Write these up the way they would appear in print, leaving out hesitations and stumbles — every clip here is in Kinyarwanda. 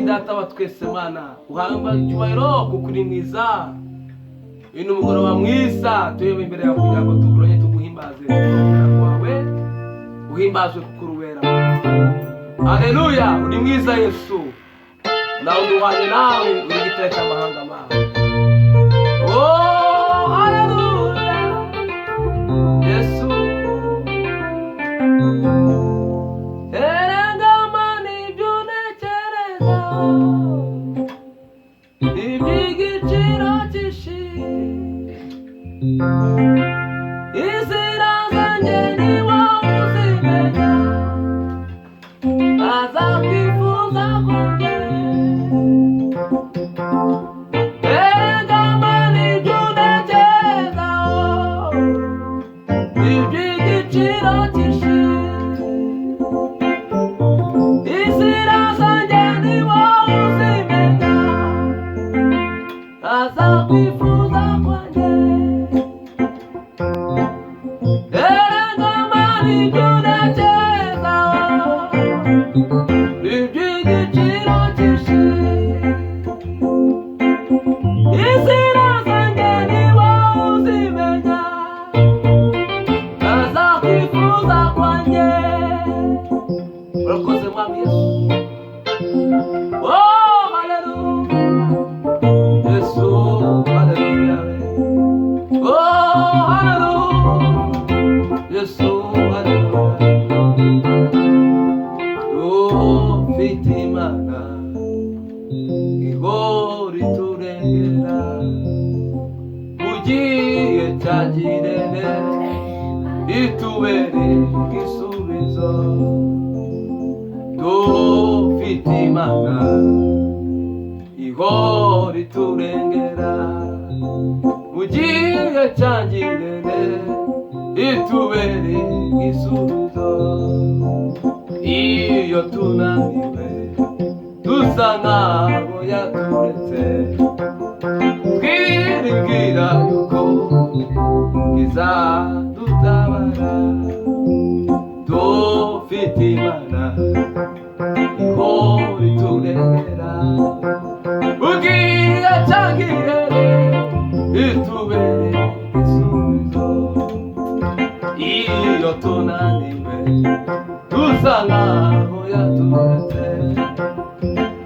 data wa twese mana uhamba icyubahiro kuko uri mwiza. Uyu ni umugoroba mwiza tuyobe imbere yawe kugira ngo tukuronye tuguhimbaze kwawe uhimbazwe kuko urubera. Haleluya, uri mwiza Yesu, nawe duhanye nawe uri gitare cy'amahanga mawe. Oh haleluya Yesu, erangama n'ibyo ntekereza iby'igiciro cyinshi, inzira zanjye ni wowe uzimenya, azakwifuza kwanjye. Erangama n'ibyo ntekereza iby'igiciro cyinshi, inzira zanjye ni wowe uzimenya, azakwifuza kwanjye. Erangama n'ibyo ntekereza iby'igiciro cyinshi, inzira zanjye ni wowe uzimenya, azakwifuza kwanjye. Urakoze mwami Yesu. Oh haleluya Yesu, haleluya. Oh haleluya Yesu, haleluya. Oh mfite Imana ihora iturengera mu gihe cyagirene, itubere igisubizo. Dufite Imana ihora iturengera mu gihe cyagirene, itubere igisubizo. Iyo tunaniwe dusa nkaho yaturetse, twiringira yuko izadutabara. Dufite Imana ihora iturengera mu gihe cyagirene, itubere igisubizo. Iyo tunaniwe dusa nkaho yaturetse,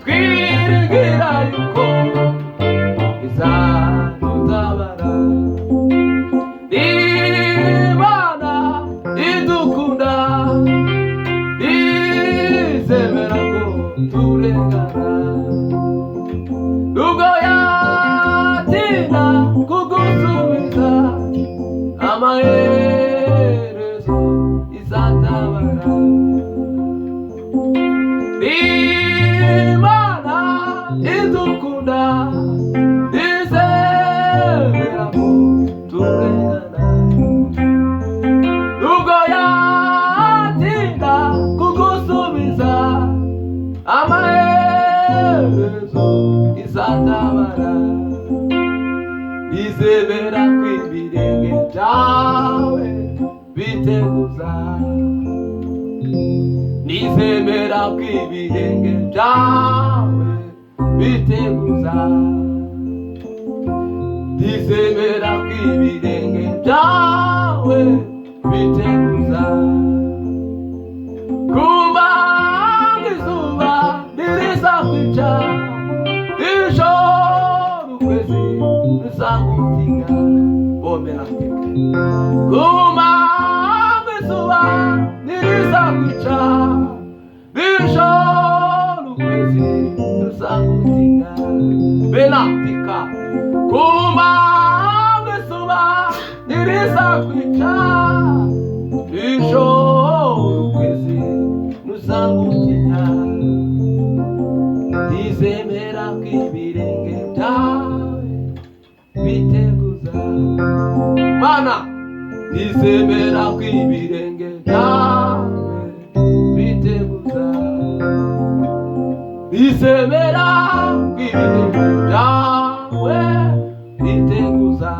twiringira yuko izadutabara. Imana idukunda, izemera ko turengana, nubwo yatinda kugusubiza, amaherezo izatabara. Imana idukunda, izemera ko turengana, nubwo yatinda kugusubiza, amaherezo izatabara. Izemera kw'ibirenge byawe biteguza, nizemera kw'ibirenge byawe biteguza, nizemera kw'ibirenge byawe biteguza. Kumanga izuba ntirizakwica, ijoro ukwezi ntizagutinya. Bomera kumanga izuba ntirizakwica, ijoro ukwezi ntizagutinya. Benatika kumanga izuba ntirizakwica, ijoro ukwezi ntizagutinya. Nizemera kw'ibirenge byawe biteguza. Mana, nizemera kw'ibirenge byawe biteguza, nizemera kw'ibirenge byawe biteguza.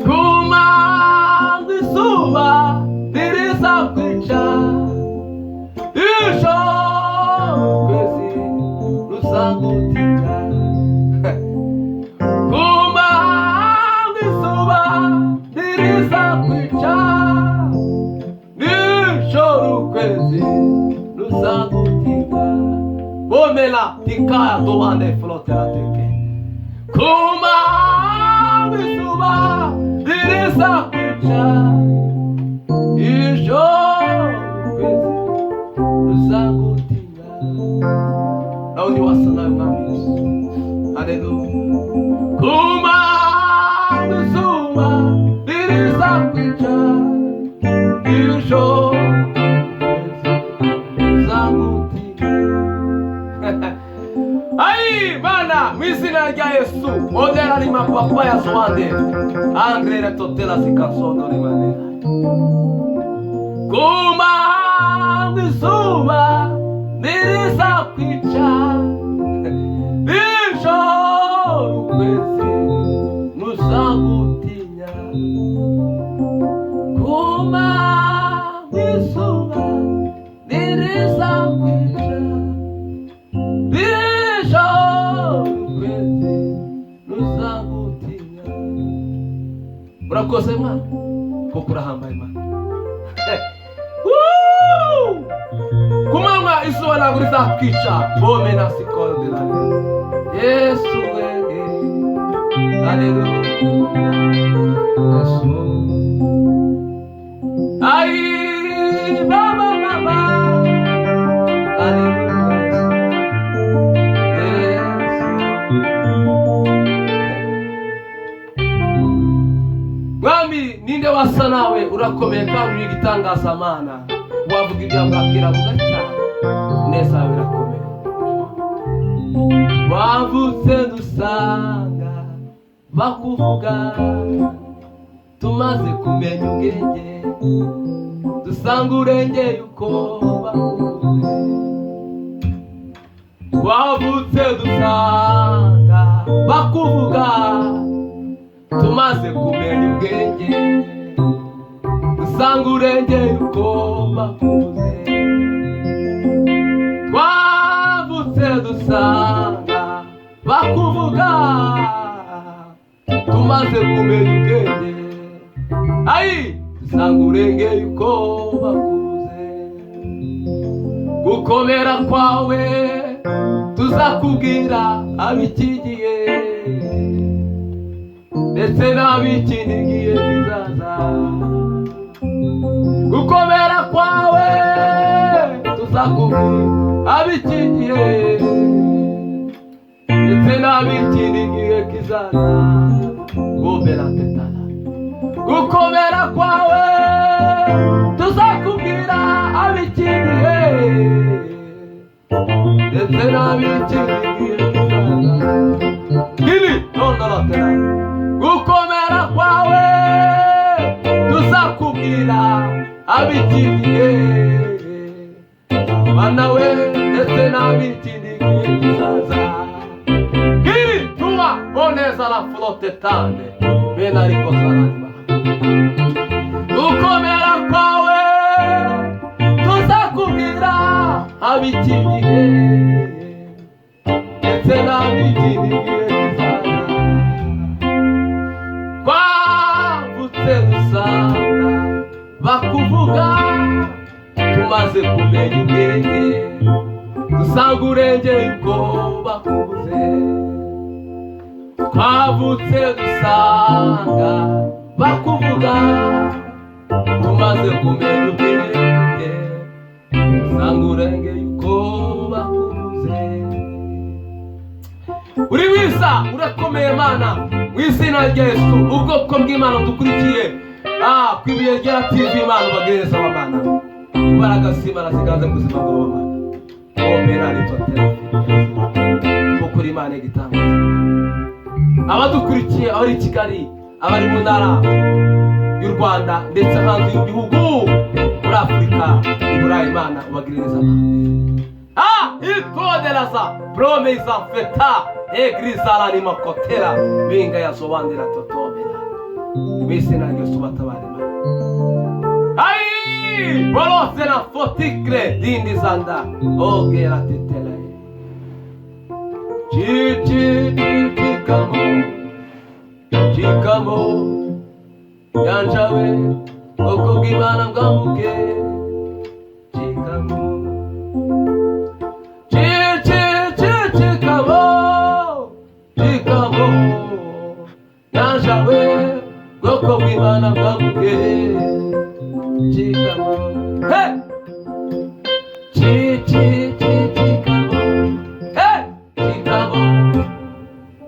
Kumanga izuba ntirizakwica, ijoro ukwezi nuzagutinda kumanga izuba ntirizakwica nijoro ukwezi nuzagutinda bomela tikaya tomande flotera teke kumanga izuba ntirizakwica nijoro ukwezi nuzagutinda aonde wasana mwamiso haleluya kumanga izuba ntirizakwica nijoro Aí, mana, me ensina a Yesu. Modera lima papaya soande. Angre totela se cansou do maneira. Kuma nisuma nirisa picha. Bicho kwezi nusagutinha. Kuma nisuma nirisa picha. Urakoze Imana kuko urahambaye Imana. Kumanywa izuba ntabwo rizatwica bome na sikoro de la Yesu we haleluya Yesu ai baba baba haleluya Mwami ninde wasa nawe urakomeye kandi uri gitangaza Mana wavuga ibya bwakira bugacya neza birakomeye wavutse dusanga bakuvuga tumaze kumenya ubwenge dusanga urengeye uko bakuvuze wavutse dusanga bakuvuga tumaze kumenya ubwenge dusanga urengeye uko bakuze twavutse dusanga bakuvuga tumaze kumenya ubwenge ayi dusanga urengeye uko bakuze gukomera kwawe tuzakubwira abikigiye ndetse n'abikindi gihe bizaza gukomera kwawe tuzakubwira abikigiye ndetse n'abikindi gihe kizaza gomera tetana gukomera kwawe tuzakubwira abikigiye ndetse n'abikindi gihe kizaza gini nondoratera gukomera kwawe tuzakubwira abikigiye bana we ndetse n'abikindi gihe kizaza gini tuwa boneza la flotte tane bena ariko zaranyuma gukomera kwawe tuzakubwira abikigiye ndetse n'abikindi gihe kizaza twavutse dusanga bakuvuga tumaze kumenya ubwenge dusanga urengeye uko bakubuze twavutse dusanga bakuvuga tumaze kumenya ubwenge dusanga urengeye uko bakubuze uri wisa urakomeye Mana mu izina rya Yesu ubwoko bw'Imana dukurikiye kwibuye rya TV Imana ubagereza abana imbaraga z'Imana ziganze mu buzima bw'abana omera ritotera kuko uri Imana igitangaza abadukurikiye abari i Kigali abari mu ntara y'u Rwanda ndetse hanze y'igihugu muri Afurika iburayi Imana ubagereza itoderasa brome izamfeta egrizala ni makotera binga yasobandira totomera bisi na Yesu batabarema ai bolose na fotikre dindi zanda ogera tetela Chikamo nyanja we bwoko bw'Imana bwambuke Chikamo Chikamo Chikamo nyanja we bwoko bw'Imana bwambuke Chikamo hey Chikamo hey Chikamo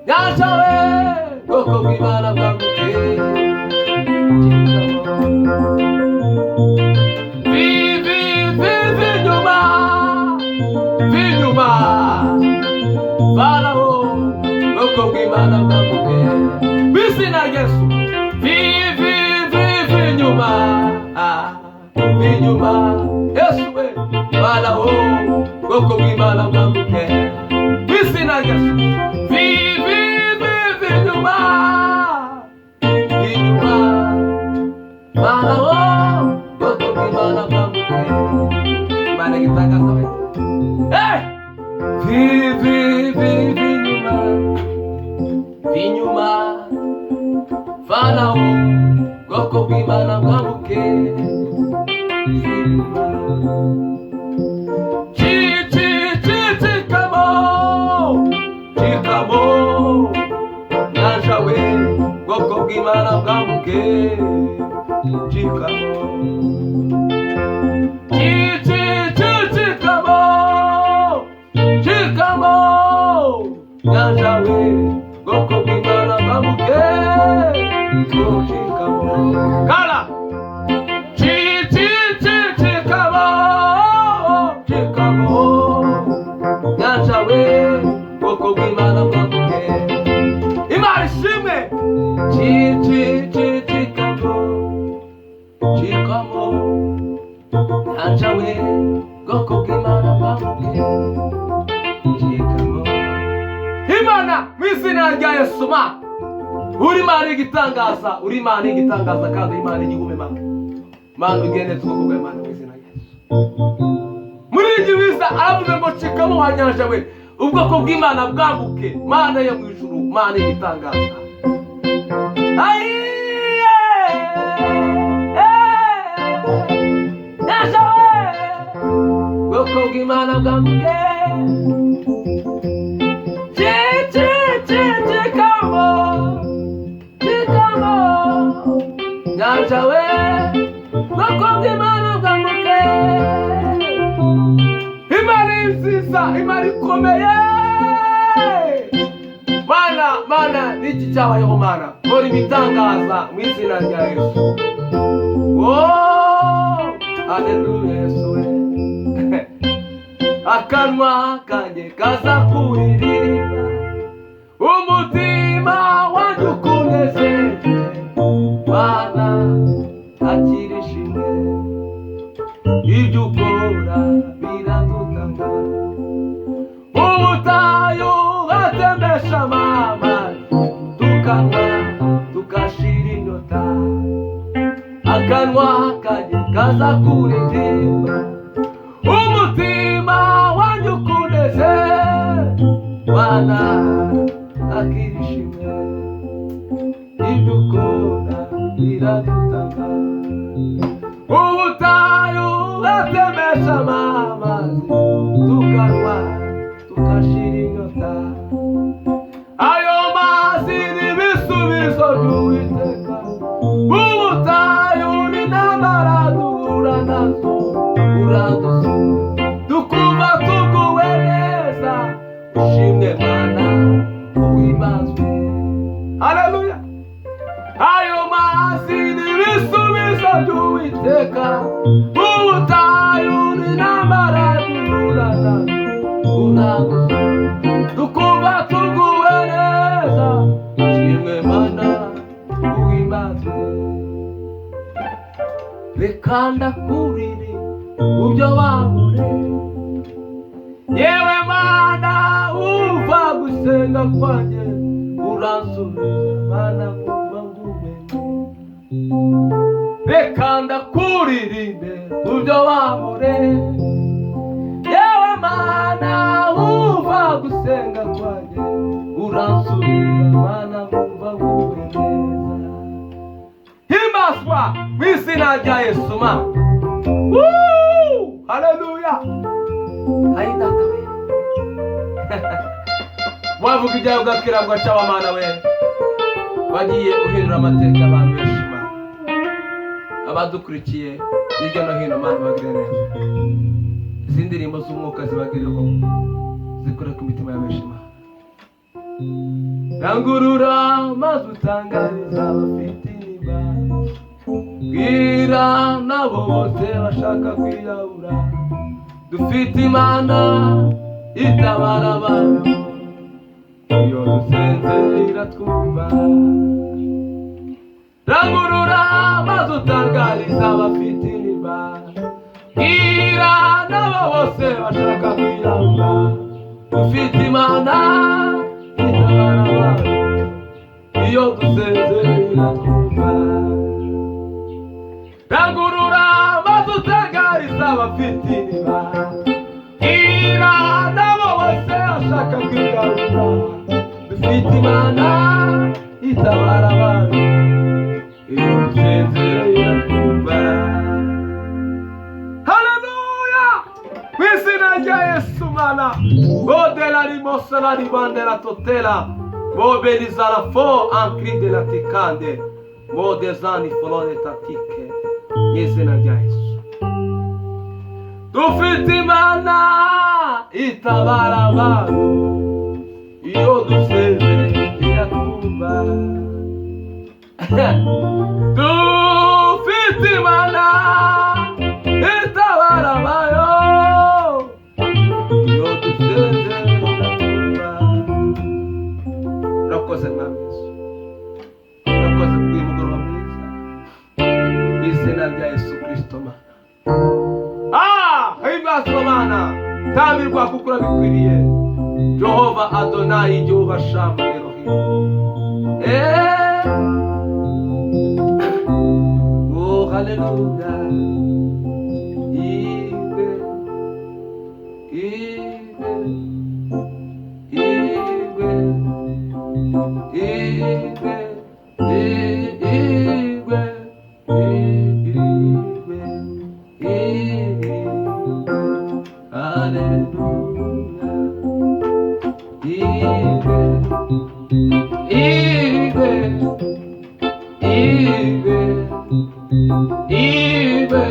nyanja we bwoko bw'Imana bwambuke Vinyuma Farao bwoko bw'Imana bwambuke bizina Yesu vinyuma vinyuma Yesu we Farao bwoko bw'Imana bwambuke bizina Yesu vinyuma Farao bwoko bw'Imana bwambuke Imana igitangaza we vinyuma Farao bwoko bw'Imana bwambuke Chikamo nyanja we bwoko bw'Imana bwambuke Chikamo Chikamo nyanja we bwoko bw'Imana bwambuke Chikamo kala Chikamo nyanja we bwoko bw'Imana bwambuke Imana ishimwe Chikamo nyanja we bwoko bw'Imana bwambuke Chikamo Imana mw'izina rya Yesu uri Imana igitangaza uri Imana igitangaza kandi Imana igigume Mana ugende ubwoko bw'Imana mw'izina rya Yesu muri iki biza aravuze ngo Chikamo wa nyanja we ubwoko bw'Imana bwambuke Mana yo mu ijuru Mana igitangaza nyanja we ubwoko bw'Imana bwambuke Chikamo nyanja we bwoko bw'Imana bwambuke Imana nziza Imana ikomeye Mana niki cyabayeho Mana kora ibitangaza mu izina rya Yesu haleluya Yesu we akanwa kanjye kazakuririmba umutima wanjye ukunezeze Mana akirishimwe ibyo ukora biradutanga ubutayu hatembesha amazi tukanywa tugashira inyota akanwa kanjye kazakuririmba umutima wanjye ukunezeze Mana akirishimwe ibyo ukora biradutanga ubutayu hatemesha amazi tukanywa tugashira inyota ayo mazi n'ibisubizo by'Uwiteka ubutayu n'intambara duhura nazo uradusura tukumva tuguwe neza ushimwe Mana uwimazwe haleluya ayo mazi n'ibisubizo by'Uwiteka ubutayu n'intambara duhura nazo uradusura tukumva tuguwe neza ushimwe Mana uwimazwe reka ndakurire ubyo wankoreye yewe Mana uva gusenga kwanjye uransubiza Mana kumva ngumenye reka ndakuririmbe ubyo wankoreye yewe Mana uva gusenga kwanjye uransubiza Mana kumva ngumenye himbazwa mu izina rya Yesu Mana. Haleluya. Ayi data we. Wavuga ibyawe ugakira ugaca abamana we. Wagiye uhindura amateka abantu benshi Mana. Abadukurikiye hirya no hino Mana bagire neza. Izi ndirimbo z'umwuka zibagireho zikora ku mitima ya benshi Mana. Rangurura maze utangariza abafite intimba, bwira nabo bose bashaka kwiyahura, dufite Imana itabara abantu, iyo dusenze iratwumva. Rangurura maze utangariza abafite intimba, bwira nabo bose bashaka kwiyahura, dufite Imana itabara abantu, iyo dusenze iratwumva. Rangurura maze utangariza abafite intimba, bwira nabo bose bashaka kwiyahura, dufite Imana itabara abantu, iyo dusenze iratwumva. Haleluya! Mu izina rya Yesu Mana. Bodela limosa la ribande la totela, mobiliza la fo ancri de la ticande, modezani folone tatike. Mu izina rya Yesu. Dufite Imana itabara abantu, iyo dusenze iratwumva. Dufite Imana itabara abantu, iyo dusenze iratwumva. Urakoze Mwami Yesu, urakoze kubw'uyu mugoroba mwiza, mu izina rya Yesu Kristo Mana. Himbazwa Mana, tambirwa kuko urabikwiriye. Jehova Adonai, Jehova Shama Elohim. Oh hallelujah. Ibe, Ibe, Ibe, Ibe, Ibe, Ibe, hallelujah. Ibe, Ibe, Ibe,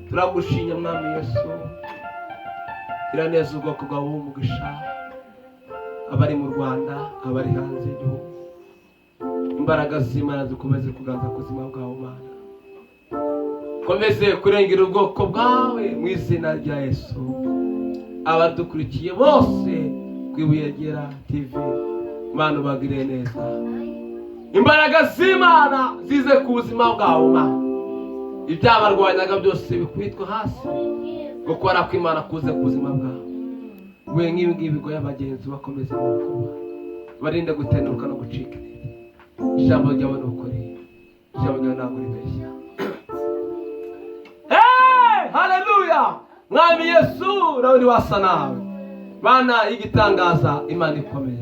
turagushimye Mwami Yesu. Iraneza ubwoko bwawe w'umugisha, abari mu Rwanda, abari hanze y'igihugu. Imbaraga z'Imana zikomeze kuganza ku buzima bwawe Mana. Komeze kurengera ubwoko bwawe mu izina rya Yesu. Abadukurikiye bose kwibuye ryera TV, Mana ubagire neza. Imbaraga z'Imana zize ku buzima bwawe Mana. Ibyabarwanyaga byose bikwitwa hasi, gukora kw'Imana kuze ku buzima bwawe. We nk'ibi ngibi bigoye abagenzi bakomeze kuba, barinde gutenuka no gucika intege. Ijambo ryawe ni ukuri, ijambo ryawe ntabwo ribeshya. Haleluya! Mwami Yesu, nawe ni wasa nawe. Bana igitangaza Imana ikomeye.